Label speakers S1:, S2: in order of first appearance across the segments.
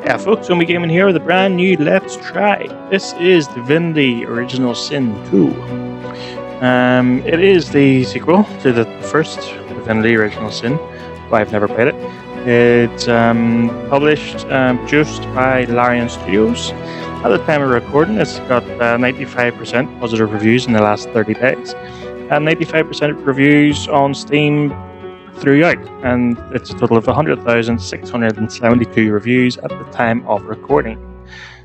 S1: Yeah, folks, we'll be gaming here with a brand new Let's Try. This is Divinity Original Sin 2. It is the sequel to the first Divinity Original Sin, but I've never played it. It's published, produced by Larian Studios. At the time of recording, it's got 95% positive reviews in the last 30 days, and 95% reviews on Steam throughout, and it's a total of 100,672 reviews at the time of recording.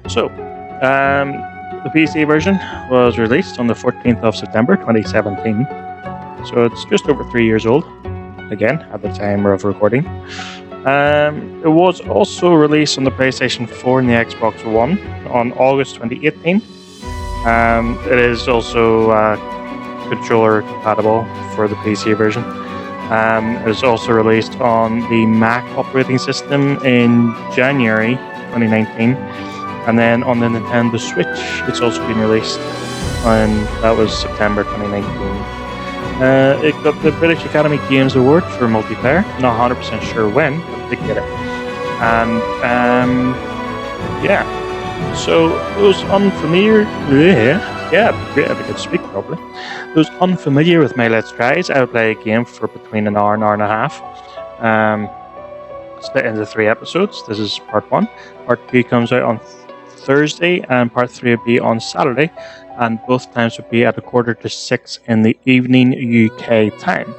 S1: So, the PC version was released on the 14th of September 2017, so it's just over 3 years old, again, at the time of recording. It was also released on the PlayStation 4 and the Xbox One on August 2018. It is also controller compatible for the PC version. It was also released on the Mac operating system in January 2019, and then on the Nintendo Switch it's also been released, and that was September 2019. It got the British Academy Games Award for multiplayer, not 100% sure when, but they did get it. And yeah, so those unfamiliar, great if I could speak properly. Those unfamiliar with my Let's Tries, I would play a game for between an hour and a half. Split into 3 episodes. This is part 1. Part 2 comes out on Thursday, and part 3 will be on Saturday, and both times would be at 5:45 in the evening UK time.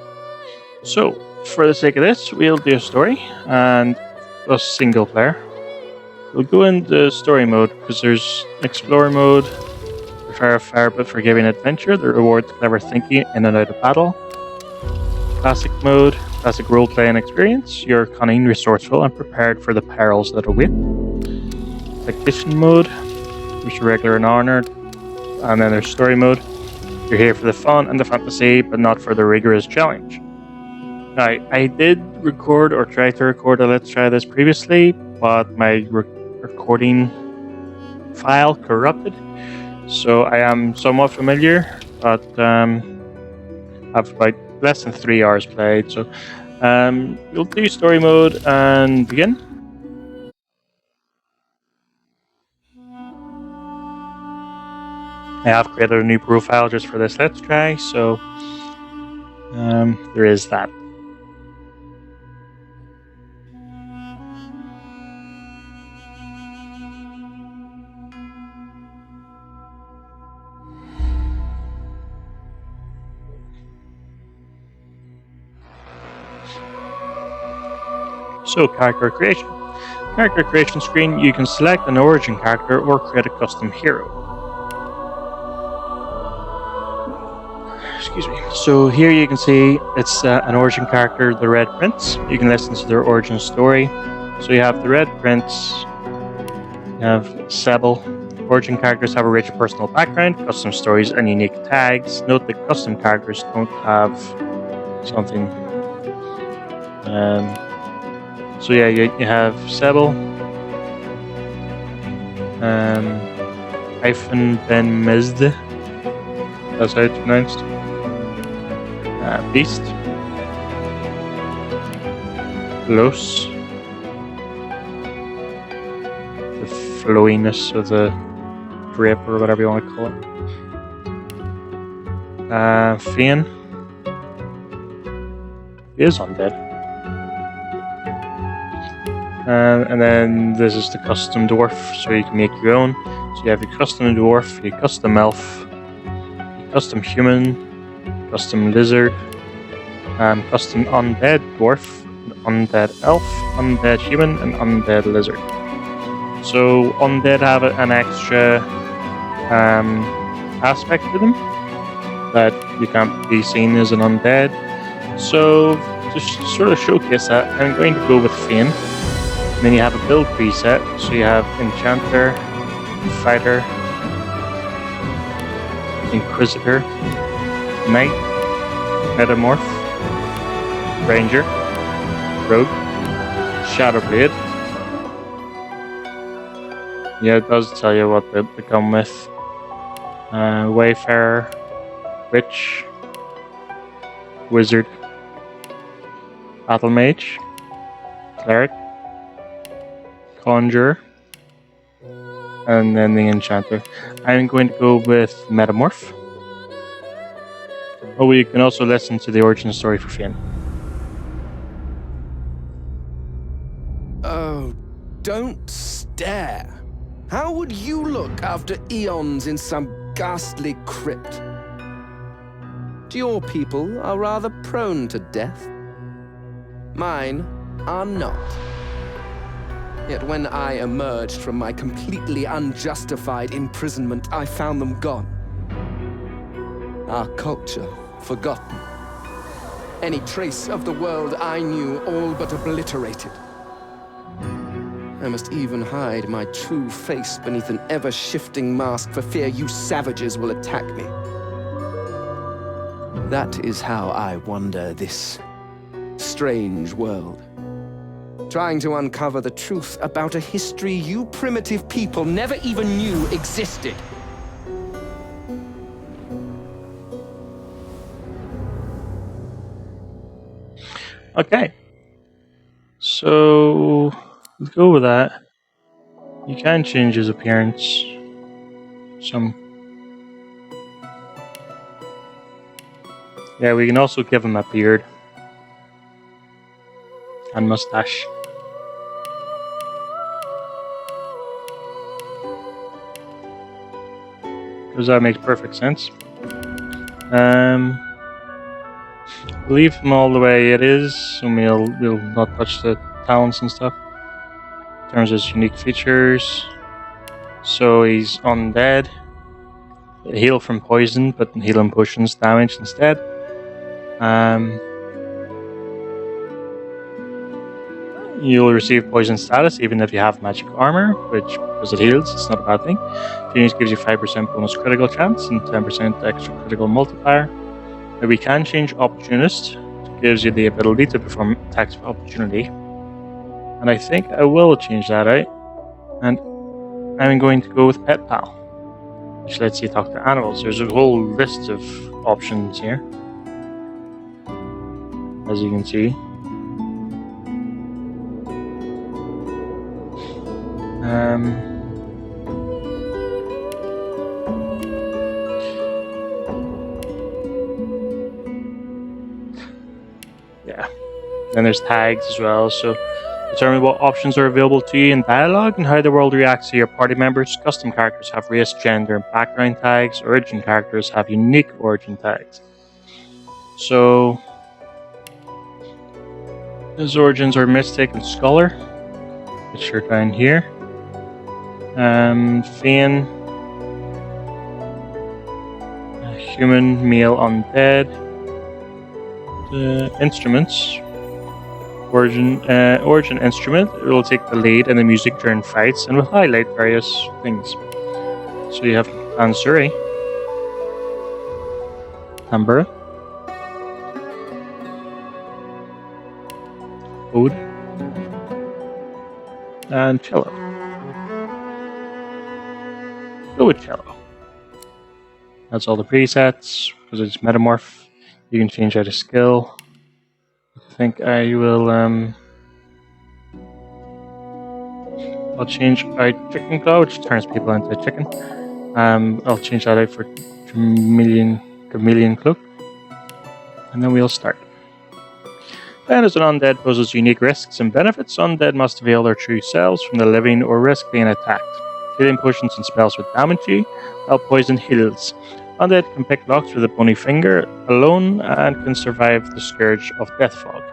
S1: So, for the sake of this, we'll do a story and a single player. We'll go into story mode because there's Explorer mode, Prepare a fair but forgiving adventure that rewards clever thinking in and out of battle. Classic mode, classic role-playing experience. You're cunning, resourceful, and prepared for the perils that await. Tactician mode, which is regular and honored. And then there's story mode. You're here for the fun and the fantasy, but not for the rigorous challenge. Now, I did record or try to record a Let's Try this previously, but my recording file corrupted. So I am somewhat familiar, but I've about less than 3 hours played. So we'll do story mode and begin. I have created a new profile just for this Let's Try, so there is that. So, character creation. Character creation screen, you can select an origin character or create a custom hero. Excuse me. So here you can see it's an origin character, the Red Prince. You can listen to their origin story. So you have the Red Prince, you have Sebel. Origin characters have a rich personal background, custom stories, and unique tags. Note that custom characters don't have something. So yeah, you have Sebel, hyphen Ben Mezde, that's how it's pronounced, Beast, Los, the flowiness of the grape or whatever you want to call it, Fian, he is undead. And then this is the custom dwarf, so you can make your own. So you have your custom dwarf, your custom elf, your custom human, custom lizard, custom undead dwarf, undead elf, undead human, and undead lizard. So undead have an extra aspect to them that you can't be seen as an undead. So to sort of showcase that, I'm going to go with Fian. And then you have a build preset, so you have Enchanter, Fighter, Inquisitor, Knight, Metamorph, Ranger, Rogue, Shadowblade. Yeah, it does tell you what they come with. Wayfarer, Witch, Wizard, Battle Mage, Cleric, Conjurer, and then the enchanter. I'm going to go with Metamorph. Oh, you can also listen to the origin story for Finn.
S2: Oh, don't stare. How would you look after eons in some ghastly crypt? Your people are rather prone to death. Mine are not. Yet when I emerged from my completely unjustified imprisonment, I found them gone. Our culture forgotten. Any trace of the world I knew all but obliterated. I must even hide my true face beneath an ever-shifting mask for fear you savages will attack me. That is how I wander this strange world. Trying to uncover the truth about a history you primitive people never even knew existed.
S1: Okay. So, let's go with that. You can change his appearance. Yeah, we can also give him a beard and mustache. Because that makes perfect sense. Leave him all the way it is, and we'll not touch the talents and stuff. In terms of his unique features, so he's undead. Heal from poison, but healing potions damage instead. You'll receive poison status even if you have magic armor, which, because it heals, it's not a bad thing. Phoenix gives you 5% bonus critical chance and 10% extra critical multiplier. We can change Opportunist, which gives you the ability to perform attacks of opportunity. And I think I will change that out. And I'm going to go with Pet Pal, which lets you talk to animals. There's a whole list of options here, as you can see. Yeah. Then there's tags as well, so determine what options are available to you in dialogue and how the world reacts to your party members. Custom characters have race, gender, and background tags. Origin characters have unique origin tags. So his origins are Mystic and Scholar, which are down here. Fane, human, male, undead. Instruments. Origin instrument. It will take the lead in the music during fights and will highlight various things. So you have Ansuri, Tambura, Oud, and Cello. Go with Cello. That's all the presets, because it's Metamorph. You can change out a skill. I think I will, I'll change out Chicken Claw, which turns people into chicken. I'll change that out for Chameleon Cloak. And then we'll start. Then, as an undead poses unique risks and benefits, undead must veil their true selves from the living or risk being attacked. Healing potions and spells will damage you, while poison heals. Undead can pick locks with a bony finger alone and can survive the scourge of death fog.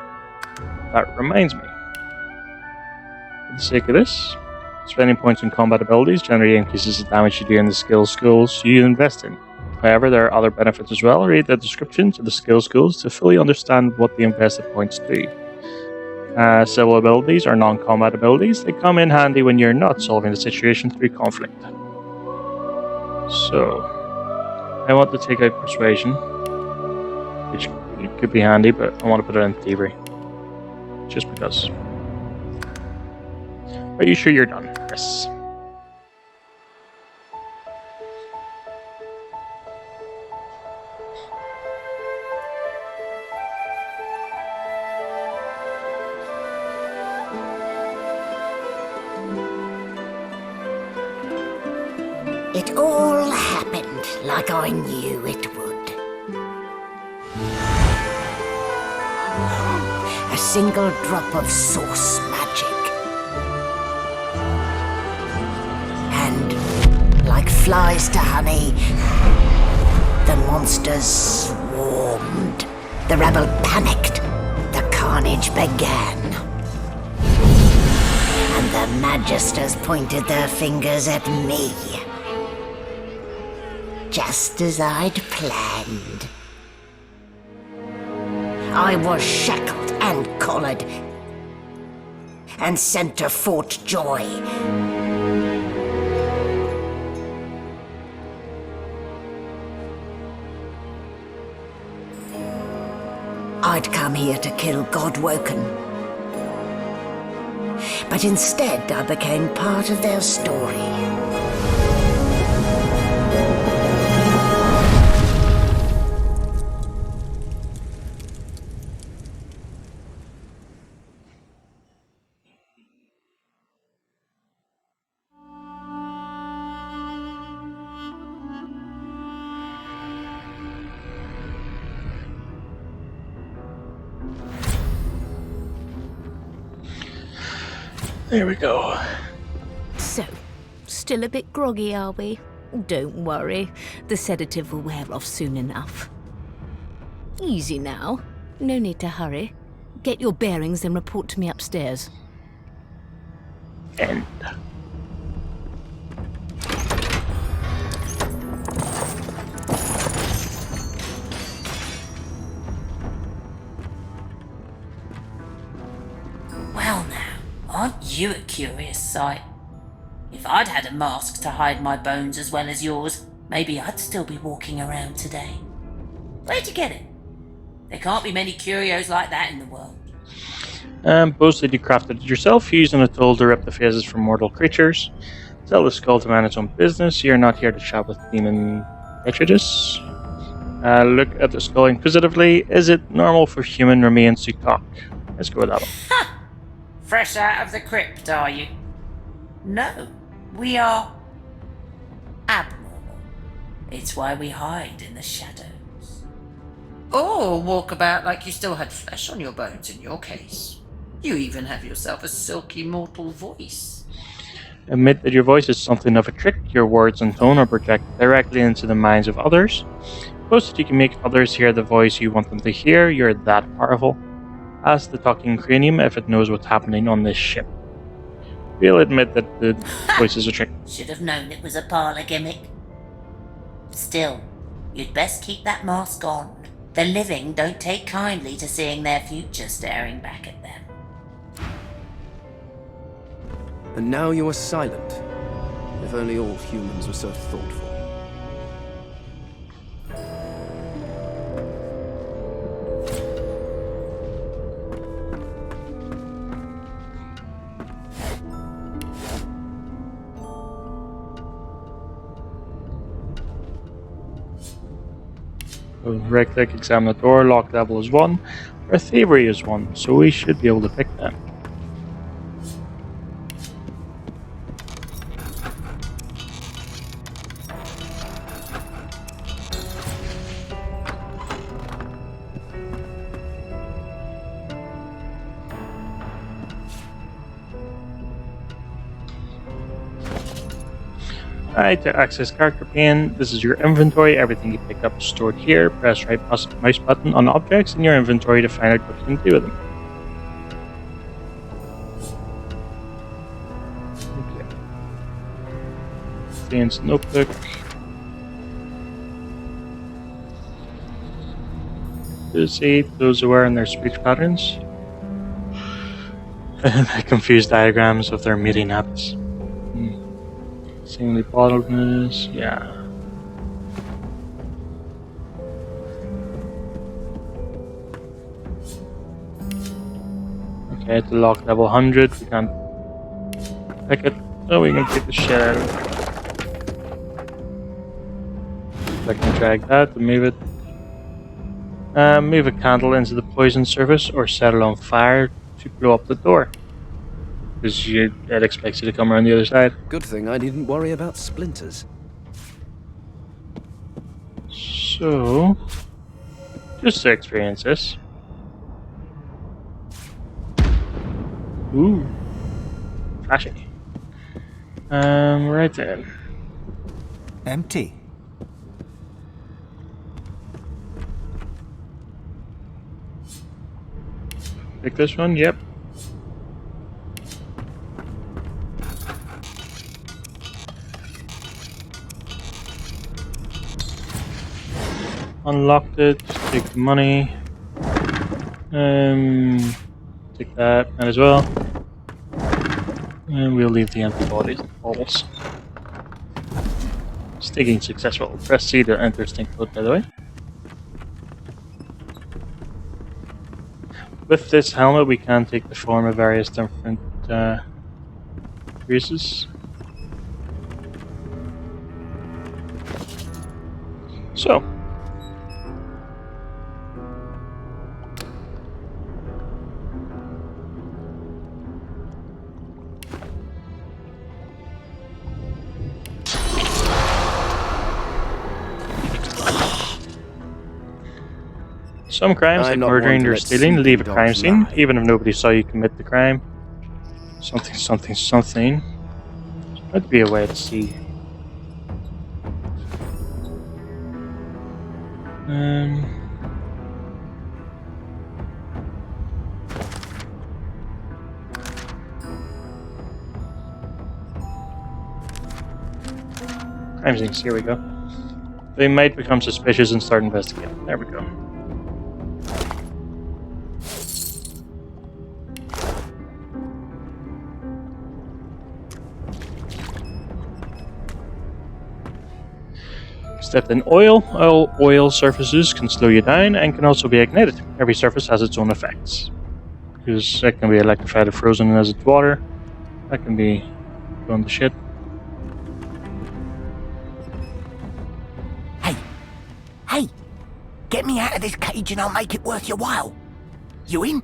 S1: That reminds me. For the sake of this, spending points on combat abilities generally increases the damage you do in the skill schools you invest in. However, there are other benefits as well. Read the descriptions of the skill schools to fully understand what the invested points do. Civil abilities are non-combat abilities. They come in handy when you're not solving the situation through conflict. So, I want to take out Persuasion, which could be handy, but I want to put it in Thievery. Just because. Are you sure you're done? Yes.
S3: It all happened like I knew it would. A single drop of source magic. And, like flies to honey, the monsters swarmed. The rebel panicked. The carnage began. And the magisters pointed their fingers at me. Just as I'd planned. I was shackled and collared and sent to Fort Joy. I'd come here to kill Godwoken. But instead I became part of their story.
S1: There we go.
S4: So, still a bit groggy, are we? Don't worry, the sedative will wear off soon enough. Easy now, no need to hurry. Get your bearings and report to me upstairs.
S1: End.
S5: Well now, aren't you a curious sight? If I'd had a mask to hide my bones as well as yours, maybe I'd still be walking around today. Where'd you get it? There can't be many curios like that in the world.
S1: Mostly you crafted it yourself, using a tool to rip the faces from mortal creatures. Tell the skull to manage its own business. You're not here to chat with demon prejudice. Look at the skull inquisitively. Is it normal for human remains to talk? Let's go with that one.
S5: Ha! Fresh out of the crypt, are you? No, we are abnormal. It's why we hide in the shadows. Or walk about like you still had flesh on your bones in your case. You even have yourself a silky mortal voice.
S1: Admit that your voice is something of a trick. Your words and tone are projected directly into the minds of others. Suppose that you can make others hear the voice you want them to hear. You're that powerful. Ask the talking cranium if it knows what's happening on this ship. We'll admit that the voice is a trick.
S5: Should have known it was a parlor gimmick. Still, you'd best keep that mask on. The living don't take kindly to seeing their future staring back at them.
S2: And now you are silent. If only all humans were so thoughtful.
S1: Right click, examine the door. Lock level is 1. Our thievery is 1, so we should be able to pick them. Alright, to access character pane, this is your inventory. Everything you pick up is stored here. Press right mouse button on objects in your inventory to find out what you can do with them. Okay. Fiend's notebook. See those who are in their speech patterns. The confused diagrams of their meeting habits. Seemingly bottleness, yeah. Okay, at the lock level 100, we can't pick it. Oh, we can take the shit out of it. I can drag that to move it. Move a candle into the poison surface or set it on fire to blow up the door. Because it expects you to come around the other side.
S2: Good thing I needn't worry about splinters.
S1: So, just to experience this. Ooh, flashy. Right then.
S6: Empty.
S1: Pick this one. Yep. Unlocked it. Take the money. Take that as well. And we'll leave the empty bottles. Staking successful. Press C to enter stink code, by the way. With this helmet, we can take the form of various different races. So. Some crimes, like murdering or stealing, leave a crime scene, even if nobody saw you commit the crime. Something. That'd be a way to see. Crime scenes, here we go. They might become suspicious and start investigating. There we go. Stepped in oil. Oil surfaces can slow you down and can also be ignited. Every surface has its own effects. Because that can be electrified or frozen as it's water. That can be going to shit.
S3: Hey! Get me out of this cage and I'll make it worth your while. You in?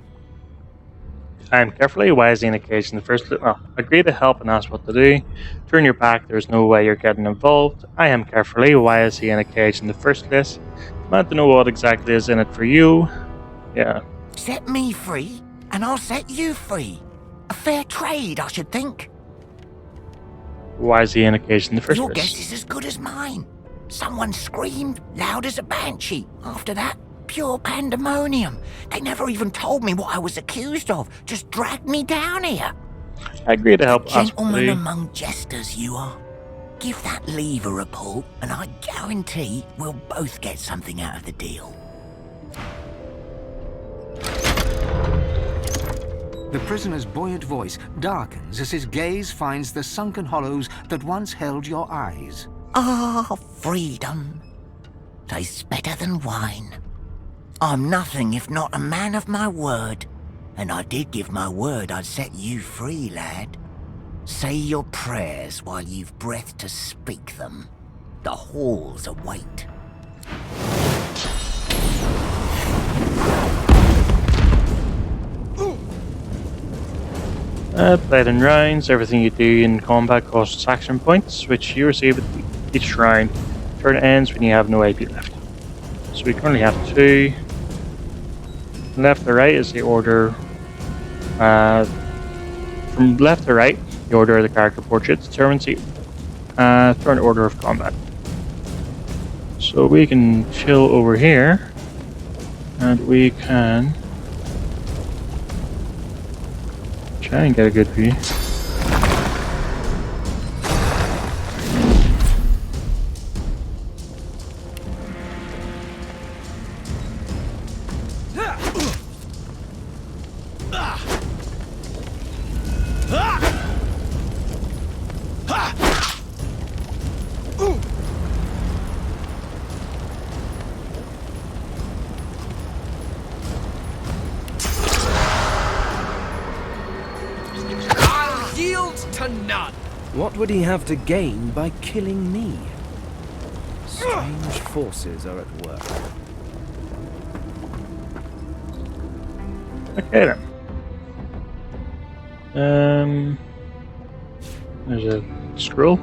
S1: Time carefully. Why is he in a cage in the first place? Oh, agree to help and ask what to do. Turn your back. There's no way you're getting involved. I am carefully. Why is he in a cage in the first place? Demand to know what exactly is in it for you. Yeah.
S3: Set me free and I'll set you free. A fair trade, I should think.
S1: Why is he in a cage in the first
S3: Your
S1: place?
S3: guess is as good as mine. Someone screamed loud as a banshee. After that, pure pandemonium. They never even told me what I was accused of. Just dragged me down here.
S1: I agree to help.
S3: Gentleman among jesters, you are. Give that lever a pull, and I guarantee we'll both get something out of the deal.
S6: The prisoner's buoyant voice darkens as his gaze finds the sunken hollows that once held your eyes.
S3: Ah, freedom. Tastes better than wine. I'm nothing if not a man of my word. And I did give my word I'd set you free, lad. Say your prayers while you've breath to speak them. The halls await.
S1: Played in rounds. Everything you do in combat costs action points, which you receive at each round. Turn ends when you have no AP left. So we currently have 2. Left to right is the order. From left to right, the order of the character portrait determines the turn order of combat. So we can chill over here, and we can try and get a good view.
S2: What would he have to gain by killing me? Strange forces are at work.
S1: Okay then. There's a scroll.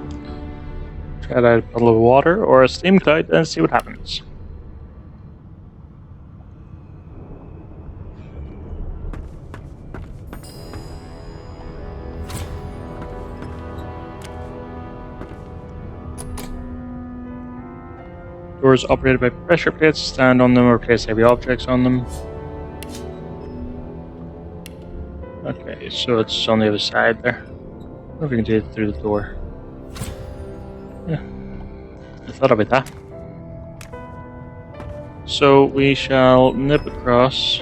S1: Try out a bottle of water or a steam cloud and see what happens. Doors operated by pressure plates. Stand on them or place heavy objects on them. Okay, so it's on the other side there. I wonder if we can do it through the door. Yeah, I thought about that. So we shall nip across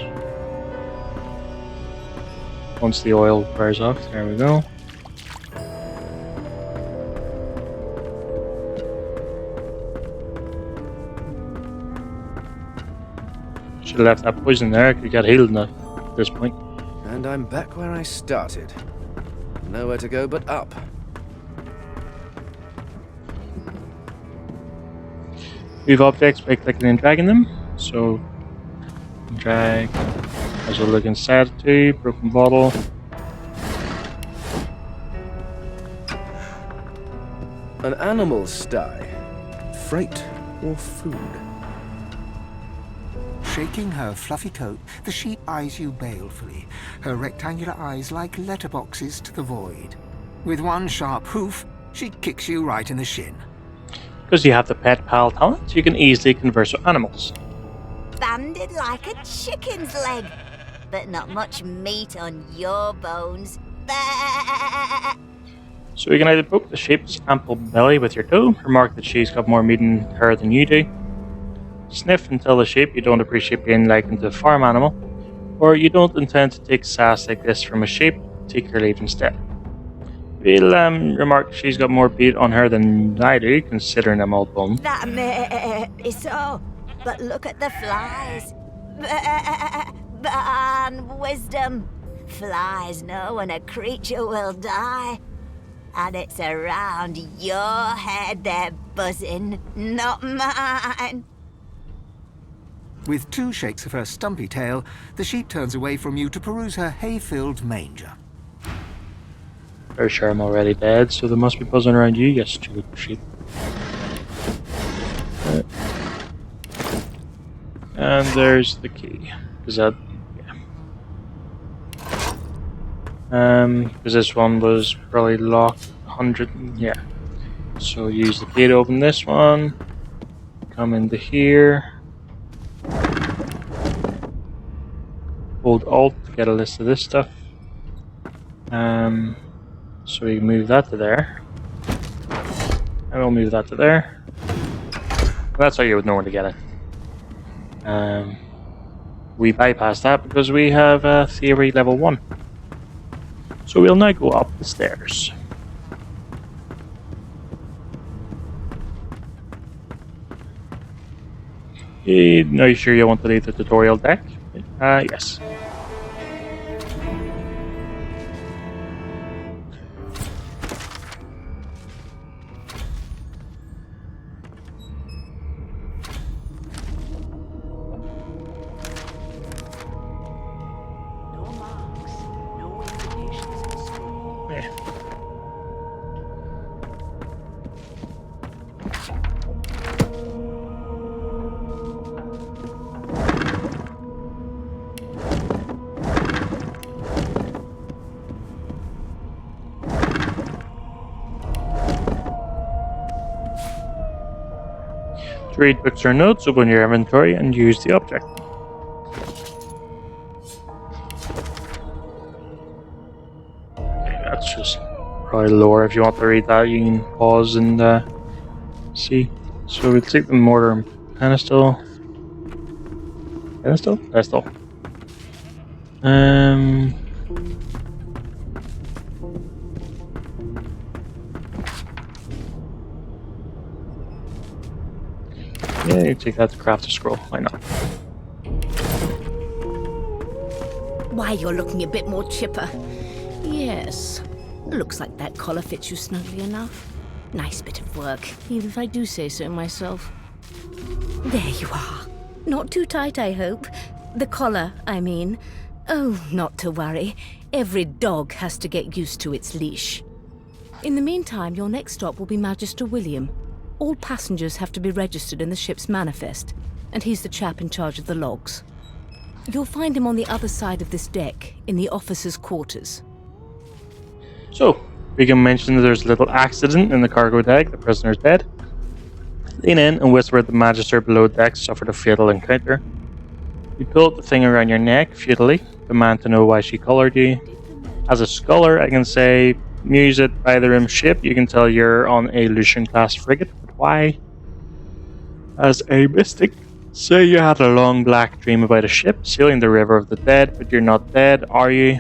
S1: once the oil wears off. There we go. Should have left that poison there. I could get healed enough at this point.
S2: And I'm back where I started. Nowhere to go but up.
S1: Move objects by clicking and dragging them. So, drag. As we'll look inside too. Broken bottle.
S2: An animal sty. Freight or food?
S6: Shaking her fluffy coat, the sheep eyes you balefully, her rectangular eyes like letterboxes to the void. With one sharp hoof, she kicks you right in the shin.
S1: Because you have the pet pal talent, you can easily converse with animals.
S7: Banded like a chicken's leg, but not much meat on your bones.
S1: So you can either poke the sheep's ample belly with your toe, remark that she's got more meat in her than you do, sniff and tell the sheep you don't appreciate being likened to a farm animal, or you don't intend to take sass like this from a sheep, take your leave instead. We'll remark she's got more meat on her than I do, considering I'm all bone.
S7: That may be so, but look at the flies. Ban wisdom. Flies know when a creature will die. And it's around your head they're buzzing, not mine.
S6: With two shakes of her stumpy tail, the sheep turns away from you to peruse her hay-filled manger.
S1: Very sure I'm already dead, so they must be buzzing around you, you stupid sheep. And there's the key. Is that... yeah. Because this one was probably locked 100... yeah. So use the key to open this one. Come into here. Hold Alt to get a list of this stuff. So we move that to there. And we'll move that to there. That's how you would know where to get it. We bypass that because we have theory level 1. So we'll now go up the stairs. Are you sure you want to leave the tutorial deck? Yes.
S7: No marks, no indications of school.
S1: Yeah. To read books or notes, open your inventory and use the object. Okay, that's just probably lore. If you want to read that, you can pause and see. So we'll take the mortar and pedestal. Pedestal? Pedestal. Yeah, you take that to craft a scroll. Why not?
S4: Why, you're looking a bit more chipper. Yes. Looks like that collar fits you snugly enough. Nice bit of work, even if I do say so myself. There you are. Not too tight, I hope. The collar, I mean. Oh, not to worry. Every dog has to get used to its leash. In the meantime, your next stop will be Magister William. All passengers have to be registered in the ship's manifest, and he's the chap in charge of the logs. You'll find him on the other side of this deck, in the officers' quarters.
S1: So, Regan mentioned there's a little accident in the cargo deck, the prisoner's dead. Lean in and whisper the Magister below deck suffered a fatal encounter. You pull the thing around your neck, futilely, demand to know why she collared you. As a scholar, I can say, muse it by the room ship, you can tell you're on a Lucian-class frigate, but why? As a mystic, say you had a long black dream about a ship sailing the river of the dead, but you're not dead, are you?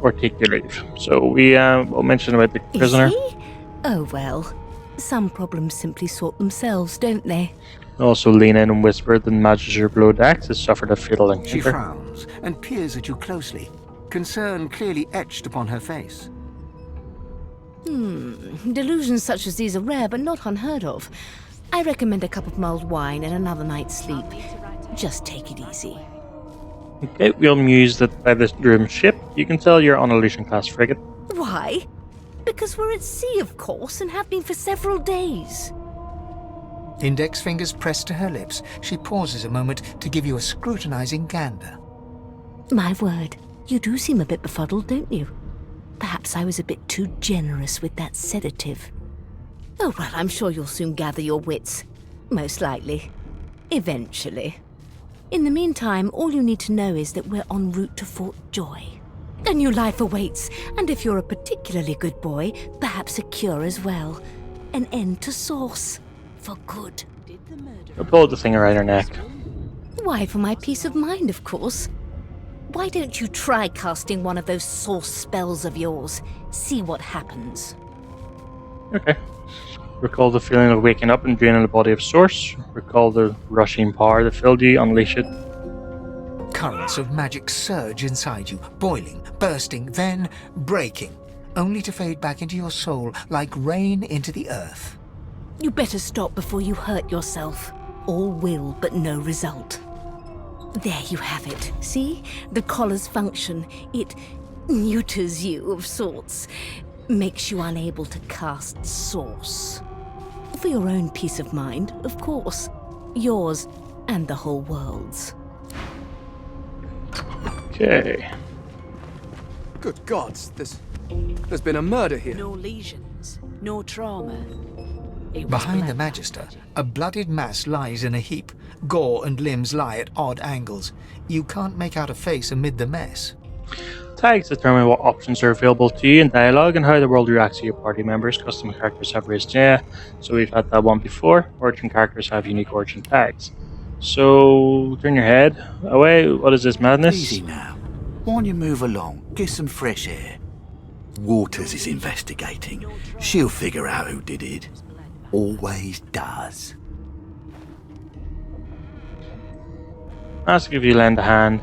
S1: Or take your leave. So we'll mention about the prisoner.
S4: Is he? Oh well. Some problems simply sort themselves, don't they?
S1: Also lean in and whisper that the Magister below decks has suffered a fatal encounter.
S6: She frowns and peers at you closely, concern clearly etched upon her face.
S4: Delusions such as these are rare, but not unheard of. I recommend a cup of mulled wine and another night's sleep. Just take it easy.
S1: Okay, we'll muse that by this room ship, you can tell you're on a Lucian-class frigate.
S4: Why? Because we're at sea, of course, and have been for several days.
S6: Index fingers pressed to her lips, she pauses a moment to give you a scrutinizing gander.
S4: My word, you do seem a bit befuddled, don't you? Perhaps I was a bit too generous with that sedative. Oh, well, I'm sure you'll soon gather your wits. Most likely. Eventually. In the meantime, all you need to know is that we're en route to Fort Joy. A new life awaits, and if you're a particularly good boy, perhaps a cure as well. An end to Source. For good.
S1: We'll pull the thing around her neck.
S4: Why, for my peace of mind, of course. Why don't you try casting one of those Source spells of yours? See what happens.
S1: Okay. Recall the feeling of waking up and draining the body of Source. Recall the rushing power that filled you. Unleash it.
S6: Currents of magic surge inside you, boiling, bursting, then breaking, only to fade back into your soul like rain into the earth.
S4: You better stop before you hurt yourself. All will, but no result. There you have it. See? The collar's function. It neuters you of sorts. Makes you unable to cast Source. For your own peace of mind, of course. Yours and the whole world's.
S1: Okay.
S2: Good gods, there's been a murder here.
S8: No lesions, no trauma. It was
S6: Behind the
S8: blood.
S6: Magister, a bloodied mass lies in a heap. Gore and limbs lie at odd angles. You can't make out a face amid the mess.
S1: Tags determine what options are available to you in dialogue and how the world reacts to your party members. Custom characters have raised, yeah, so we've had that one before. Origin characters have unique origin tags. So, turn your head away. What is this madness?
S9: Easy now. Why don't you move along? Get some fresh air. Waters is investigating. She'll figure out who did it. Always does.
S1: Ask if you lend a hand.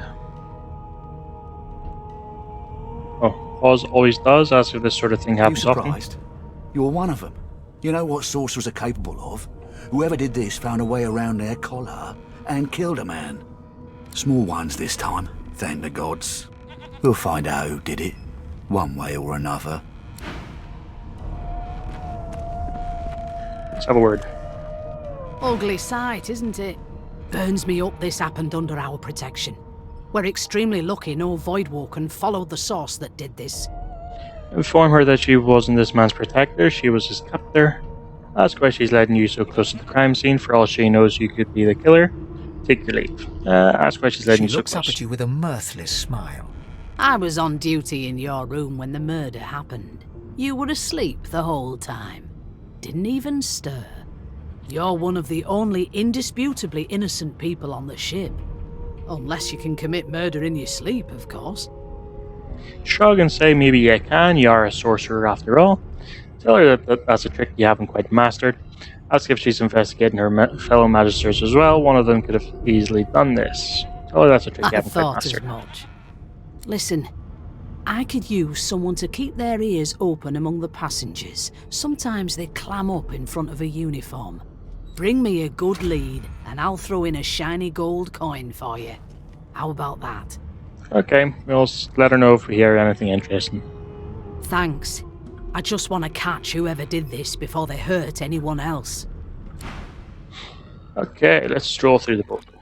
S1: Oh, Oz always does. Ask if this sort of thing
S9: You
S1: happens often.
S9: surprised? You're one of them. You know what sorcerers are capable of? Whoever did this found a way around their collar and killed a man. Small ones this time, thank the gods. We'll find out who did it, one way or another.
S1: Let's have a word.
S8: Ugly sight, isn't it? Burns me up this happened under our protection. We're extremely lucky no Voidwalker followed the source that did this.
S1: Inform her that she wasn't this man's protector, she was his captor. Ask why she's letting you so close to the crime scene. For all she knows, you could be the killer. Take your leave. Ask why she's letting
S6: She
S1: you so
S6: looks
S1: close.
S6: up at you with a mirthless smile.
S8: I was on duty in your room when the murder happened. You were asleep the whole time. Didn't even stir. You're one of the only indisputably innocent people on the ship. Unless you can commit murder in your sleep, of course.
S1: Shrug and say maybe you can, you are a sorcerer after all. Tell her that that's a trick you haven't quite mastered. Ask if she's investigating her fellow magisters as well. One of them could have easily done this. Tell her that's a trick you
S8: I
S1: haven't quite
S8: thought as
S1: mastered.
S8: much. Listen, I could use someone to keep their ears open among the passengers. Sometimes they clam up in front of a uniform. Bring me a good lead, and I'll throw in a shiny gold coin for you. How about that?
S1: Okay, we'll let her know if we hear anything interesting.
S8: Thanks. I just want to catch whoever did this before they hurt anyone else.
S1: Okay, let's stroll through the portal.